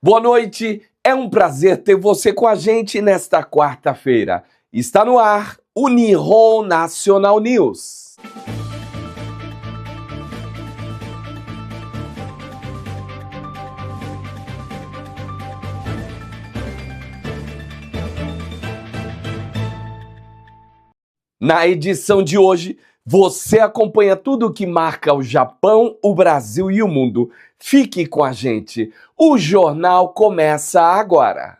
Boa noite, é um prazer ter você com a gente nesta quarta-feira. Está no ar o Nihon National News. Na edição de hoje, você acompanha tudo o que marca o Japão, o Brasil e o mundo. Fique com a gente. O jornal começa agora.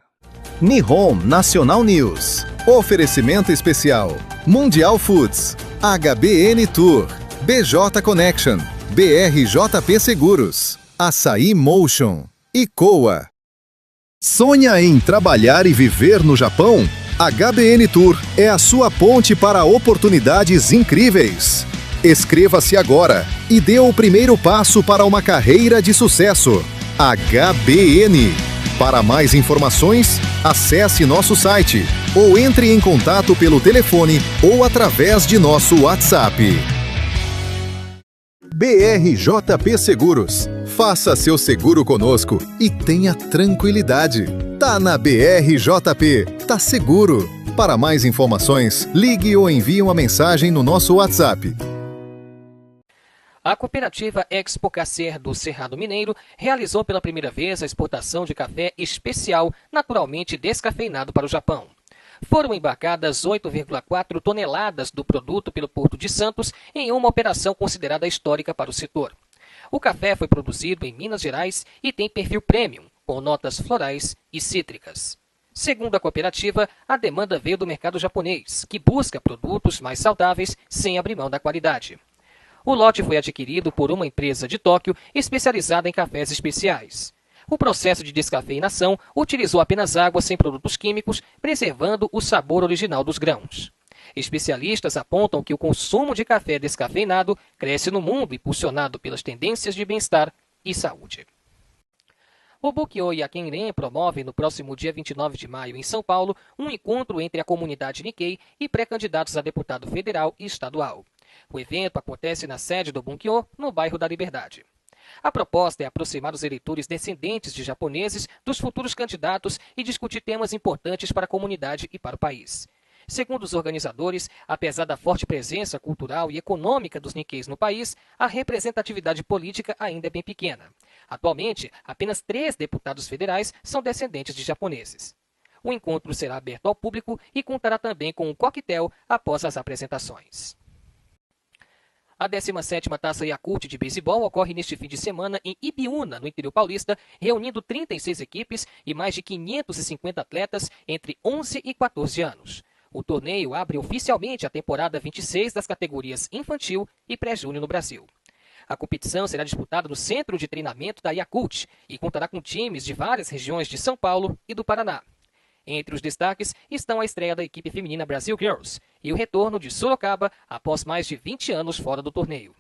Nihon National News. Oferecimento especial. Mundial Foods. HBN Tour. BJ Connection. BRJP Seguros. Açaí Motion. E Coa. Sonha em trabalhar e viver no Japão? HBN Tour é a sua ponte para oportunidades incríveis. Inscreva-se agora e dê o primeiro passo para uma carreira de sucesso. HBN. Para mais informações, acesse nosso site ou entre em contato pelo telefone ou através de nosso WhatsApp. BRJP Seguros. Faça seu seguro conosco e tenha tranquilidade. Tá na BRJP, tá seguro. Para mais informações, ligue ou envie uma mensagem no nosso WhatsApp. A cooperativa Expo Cacer do Cerrado Mineiro realizou pela primeira vez a exportação de café especial naturalmente descafeinado para o Japão. Foram embarcadas 8,4 toneladas do produto pelo Porto de Santos em uma operação considerada histórica para o setor. O café foi produzido em Minas Gerais e tem perfil premium, com notas florais e cítricas. Segundo a cooperativa, a demanda veio do mercado japonês, que busca produtos mais saudáveis sem abrir mão da qualidade. O lote foi adquirido por uma empresa de Tóquio especializada em cafés especiais. O processo de descafeinação utilizou apenas água sem produtos químicos, preservando o sabor original dos grãos. Especialistas apontam que o consumo de café descafeinado cresce no mundo, impulsionado pelas tendências de bem-estar e saúde. O Bunkyo Yakenren promove no próximo dia 29 de maio, em São Paulo, um encontro entre a comunidade Nikkei e pré-candidatos a deputado federal e estadual. O evento acontece na sede do Bunkyo, no bairro da Liberdade. A proposta é aproximar os eleitores descendentes de japoneses dos futuros candidatos e discutir temas importantes para a comunidade e para o país. Segundo os organizadores, apesar da forte presença cultural e econômica dos Nikkeis no país, a representatividade política ainda é bem pequena. Atualmente, apenas 3 deputados federais são descendentes de japoneses. O encontro será aberto ao público e contará também com um coquetel após as apresentações. A 17ª Taça Yakult de beisebol ocorre neste fim de semana em Ibiúna, no interior paulista, reunindo 36 equipes e mais de 550 atletas entre 11 e 14 anos. O torneio abre oficialmente a temporada 26 das categorias infantil e pré-júnior no Brasil. A competição será disputada no centro de treinamento da Yakult e contará com times de várias regiões de São Paulo e do Paraná. Entre os destaques estão a estreia da equipe feminina Brasil Girls e o retorno de Sorocaba após mais de 20 anos fora do torneio.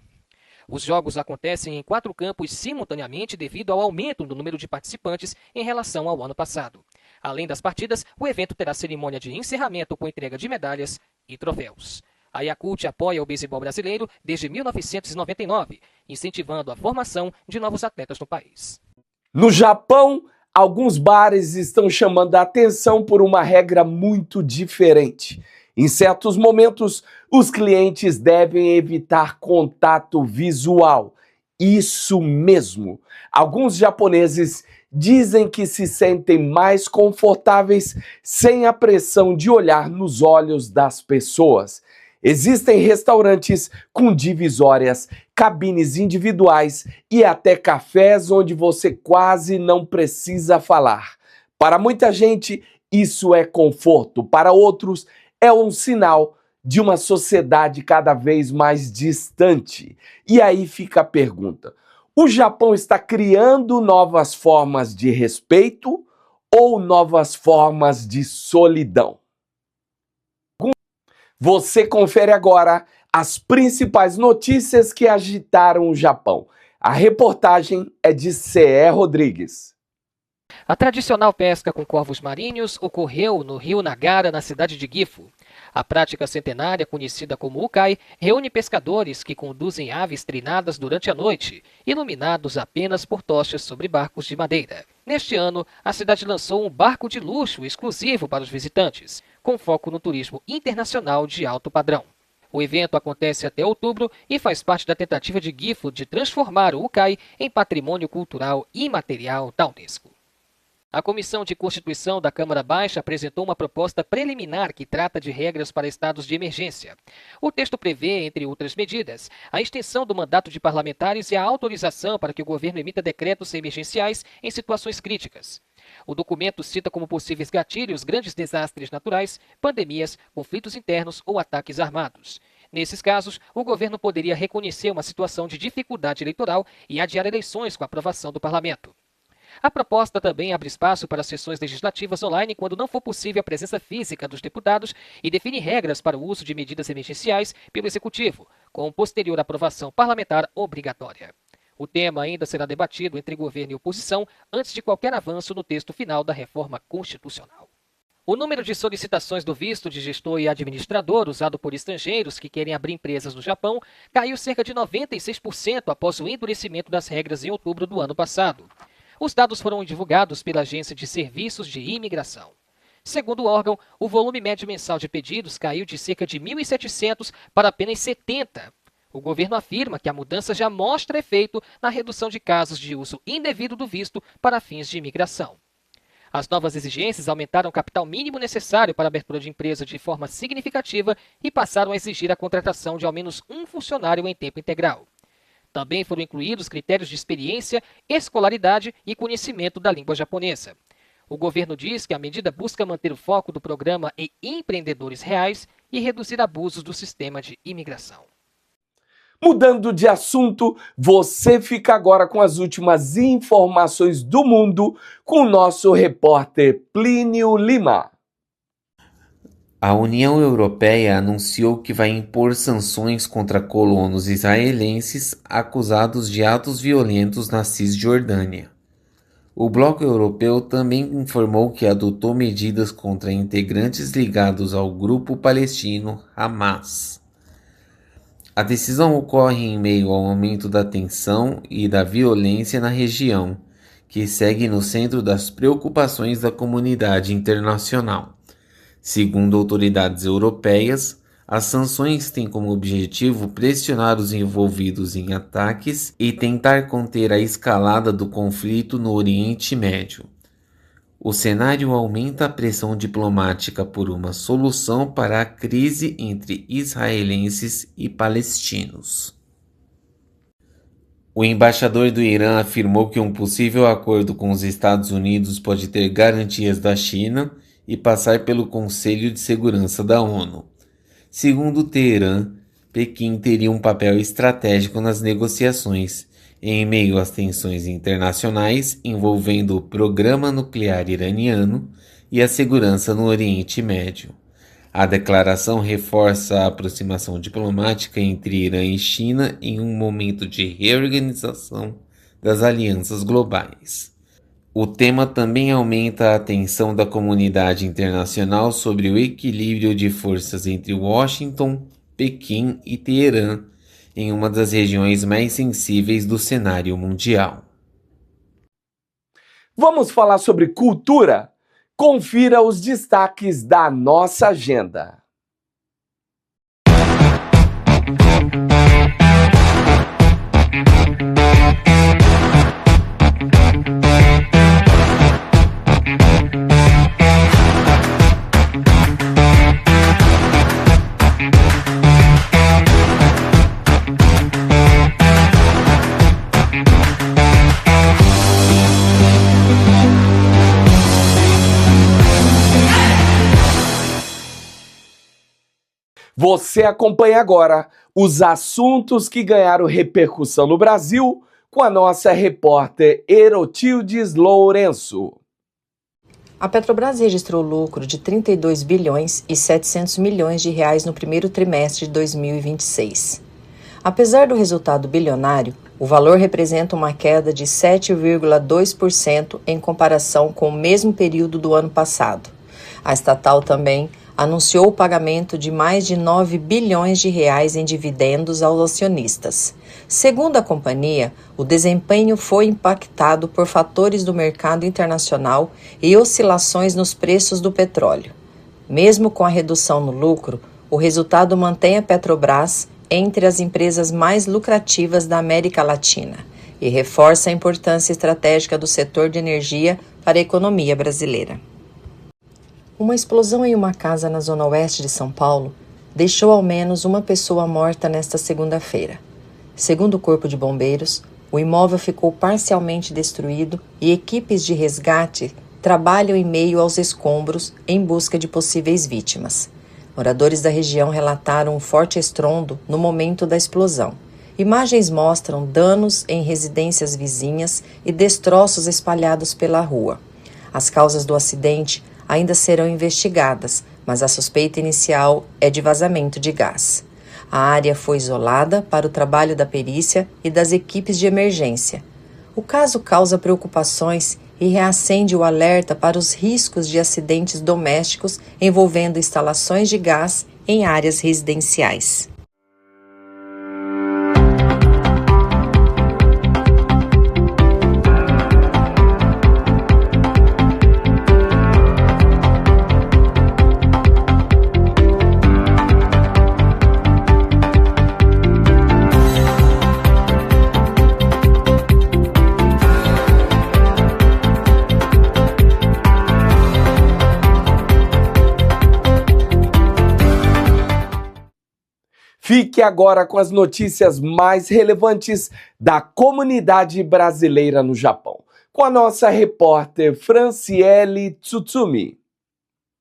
Os jogos acontecem em 4 campos simultaneamente devido ao aumento do número de participantes em relação ao ano passado. Além das partidas, o evento terá cerimônia de encerramento com entrega de medalhas e troféus. A Yakult apoia o beisebol brasileiro desde 1999, incentivando a formação de novos atletas no país. No Japão, alguns bares estão chamando a atenção por uma regra muito diferente. Em certos momentos, os clientes devem evitar contato visual. Isso mesmo. Alguns japoneses dizem que se sentem mais confortáveis sem a pressão de olhar nos olhos das pessoas. Existem restaurantes com divisórias, cabines individuais e até cafés onde você quase não precisa falar. Para muita gente, isso é conforto. Para outros, é um sinal de uma sociedade cada vez mais distante. E aí fica a pergunta: o Japão está criando novas formas de respeito ou novas formas de solidão? Você confere agora as principais notícias que agitaram o Japão. A reportagem é de C.E. Rodrigues. A tradicional pesca com corvos marinhos ocorreu no rio Nagara, na cidade de Gifu. A prática centenária, conhecida como ukai, reúne pescadores que conduzem aves treinadas durante a noite, iluminados apenas por tochas sobre barcos de madeira. Neste ano, a cidade lançou um barco de luxo exclusivo para os visitantes, com foco no turismo internacional de alto padrão. O evento acontece até outubro e faz parte da tentativa de Gifu de transformar o ukai em patrimônio cultural imaterial da Unesco. A Comissão de Constituição da Câmara Baixa apresentou uma proposta preliminar que trata de regras para estados de emergência. O texto prevê, entre outras medidas, a extensão do mandato de parlamentares e a autorização para que o governo emita decretos emergenciais em situações críticas. O documento cita como possíveis gatilhos grandes desastres naturais, pandemias, conflitos internos ou ataques armados. Nesses casos, o governo poderia reconhecer uma situação de dificuldade eleitoral e adiar eleições com a aprovação do parlamento. A proposta também abre espaço para sessões legislativas online quando não for possível a presença física dos deputados e define regras para o uso de medidas emergenciais pelo Executivo, com posterior aprovação parlamentar obrigatória. O tema ainda será debatido entre governo e oposição antes de qualquer avanço no texto final da reforma constitucional. O número de solicitações do visto de gestor e administrador usado por estrangeiros que querem abrir empresas no Japão caiu cerca de 96% após o endurecimento das regras em outubro do ano passado. Os dados foram divulgados pela Agência de Serviços de Imigração. Segundo o órgão, o volume médio mensal de pedidos caiu de cerca de 1.700 para apenas 70. O governo afirma que a mudança já mostra efeito na redução de casos de uso indevido do visto para fins de imigração. As novas exigências aumentaram o capital mínimo necessário para a abertura de empresa de forma significativa e passaram a exigir a contratação de ao menos um funcionário em tempo integral. Também foram incluídos critérios de experiência, escolaridade e conhecimento da língua japonesa. O governo diz que a medida busca manter o foco do programa em empreendedores reais e reduzir abusos do sistema de imigração. Mudando de assunto, você fica agora com as últimas informações do mundo com o nosso repórter Plínio Lima. A União Europeia anunciou que vai impor sanções contra colonos israelenses acusados de atos violentos na Cisjordânia. O Bloco Europeu também informou que adotou medidas contra integrantes ligados ao grupo palestino Hamas. A decisão ocorre em meio ao aumento da tensão e da violência na região, que segue no centro das preocupações da comunidade internacional. Segundo autoridades europeias, as sanções têm como objetivo pressionar os envolvidos em ataques e tentar conter a escalada do conflito no Oriente Médio. O cenário aumenta a pressão diplomática por uma solução para a crise entre israelenses e palestinos. O embaixador do Irã afirmou que um possível acordo com os Estados Unidos pode ter garantias da China e passar pelo Conselho de Segurança da ONU. Segundo Teherã, Pequim teria um papel estratégico nas negociações, em meio às tensões internacionais envolvendo o programa nuclear iraniano e a segurança no Oriente Médio. A declaração reforça a aproximação diplomática entre Irã e China em um momento de reorganização das alianças globais. O tema também aumenta a atenção da comunidade internacional sobre o equilíbrio de forças entre Washington, Pequim e Teherã, em uma das regiões mais sensíveis do cenário mundial. Vamos falar sobre cultura? Confira os destaques da nossa agenda. Você acompanha agora os assuntos que ganharam repercussão no Brasil com a nossa repórter Herotildes Lourenço. A Petrobras registrou lucro de 32 bilhões e 700 milhões de reais no primeiro trimestre de 2026. Apesar do resultado bilionário, o valor representa uma queda de 7,2% em comparação com o mesmo período do ano passado. A estatal também anunciou o pagamento de mais de 9 bilhões de reais em dividendos aos acionistas. Segundo a companhia, o desempenho foi impactado por fatores do mercado internacional e oscilações nos preços do petróleo. Mesmo com a redução no lucro, o resultado mantém a Petrobras entre as empresas mais lucrativas da América Latina e reforça a importância estratégica do setor de energia para a economia brasileira. Uma explosão em uma casa na zona oeste de São Paulo deixou ao menos uma pessoa morta nesta segunda-feira. Segundo o Corpo de Bombeiros, o imóvel ficou parcialmente destruído e equipes de resgate trabalham em meio aos escombros em busca de possíveis vítimas. Moradores da região relataram um forte estrondo no momento da explosão. Imagens mostram danos em residências vizinhas e destroços espalhados pela rua. As causas do acidente ainda serão investigadas, mas a suspeita inicial é de vazamento de gás. A área foi isolada para o trabalho da perícia e das equipes de emergência. O caso causa preocupações e reacende o alerta para os riscos de acidentes domésticos envolvendo instalações de gás em áreas residenciais. Fique agora com as notícias mais relevantes da comunidade brasileira no Japão, com a nossa repórter Franciele Tsutsumi.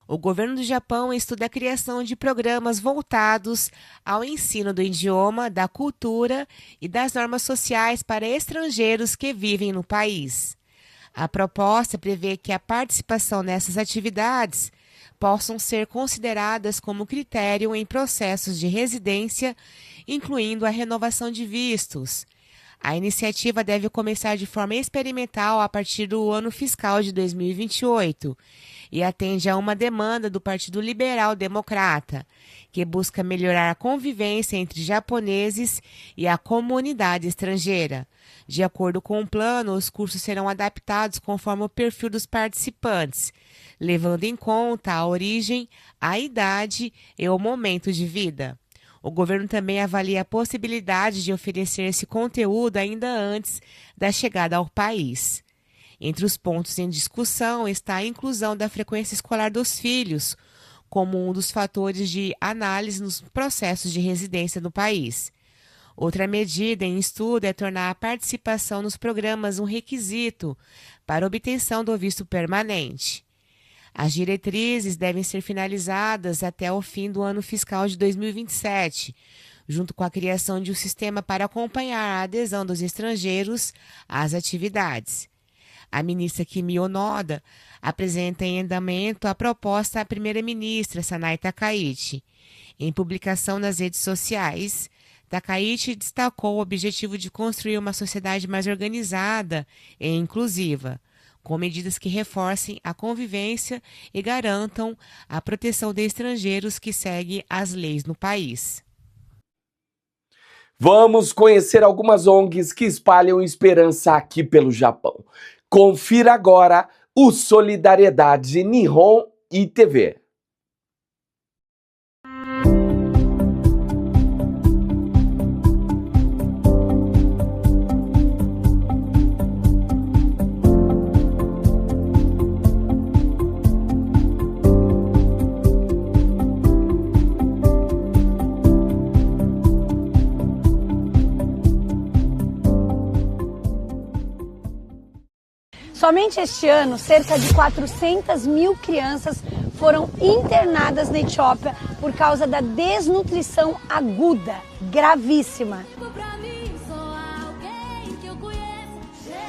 O governo do Japão estuda a criação de programas voltados ao ensino do idioma, da cultura e das normas sociais para estrangeiros que vivem no país. A proposta prevê que a participação nessas atividades possam ser consideradas como critério em processos de residência, incluindo a renovação de vistos. A iniciativa deve começar de forma experimental a partir do ano fiscal de 2028 e atende a uma demanda do Partido Liberal Democrata, que busca melhorar a convivência entre japoneses e a comunidade estrangeira. De acordo com o plano, os cursos serão adaptados conforme o perfil dos participantes, levando em conta a origem, a idade e o momento de vida. O governo também avalia a possibilidade de oferecer esse conteúdo ainda antes da chegada ao país. Entre os pontos em discussão está a inclusão da frequência escolar dos filhos, como um dos fatores de análise nos processos de residência no país. Outra medida em estudo é tornar a participação nos programas um requisito para obtenção do visto permanente. As diretrizes devem ser finalizadas até o fim do ano fiscal de 2027, junto com a criação de um sistema para acompanhar a adesão dos estrangeiros às atividades. A ministra Kimi Onoda apresenta em andamento a proposta à primeira-ministra Sanai Takaichi. Em publicação nas redes sociais, Takaichi destacou o objetivo de construir uma sociedade mais organizada e inclusiva, com medidas que reforcem a convivência e garantam a proteção de estrangeiros que seguem as leis no país. Vamos conhecer algumas ONGs que espalham esperança aqui pelo Japão. Confira agora o Solidariedade Nihon ITV. Somente este ano, cerca de 400 mil crianças foram internadas na Etiópia por causa da desnutrição aguda, gravíssima.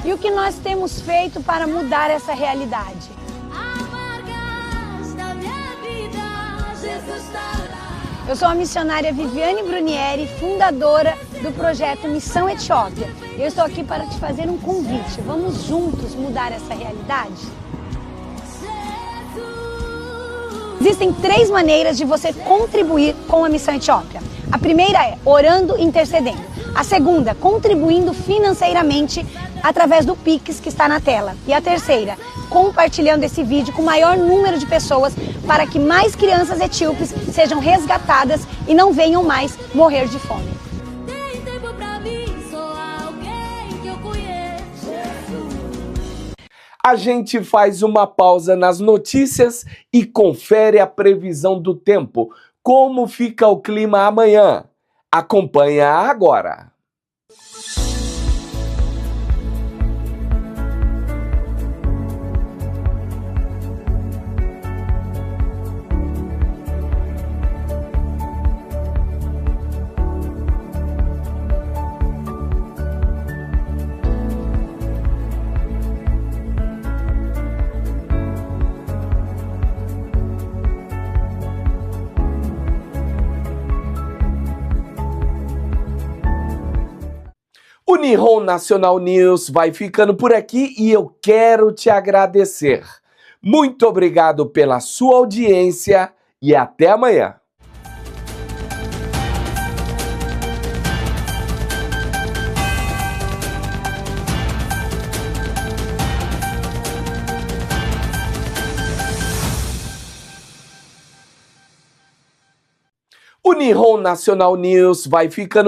E o que nós temos feito para mudar essa realidade? Eu sou a missionária Viviane Brunieri, fundadora do projeto Missão Etiópia. Eu estou aqui para te fazer um convite. Vamos juntos mudar essa realidade? Existem 3 maneiras de você contribuir com a Missão Etiópia. A primeira é orando e intercedendo. A segunda, contribuindo financeiramente através do Pix que está na tela. E a terceira, compartilhando esse vídeo com o maior número de pessoas para que mais crianças etíopes sejam resgatadas e não venham mais morrer de fome. A gente faz uma pausa nas notícias e confere a previsão do tempo. Como fica o clima amanhã? Acompanha agora. O Nihon Nacional News vai ficando por aqui e eu quero te agradecer. Muito obrigado pela sua audiência e até amanhã. O Nihon Nacional News vai ficando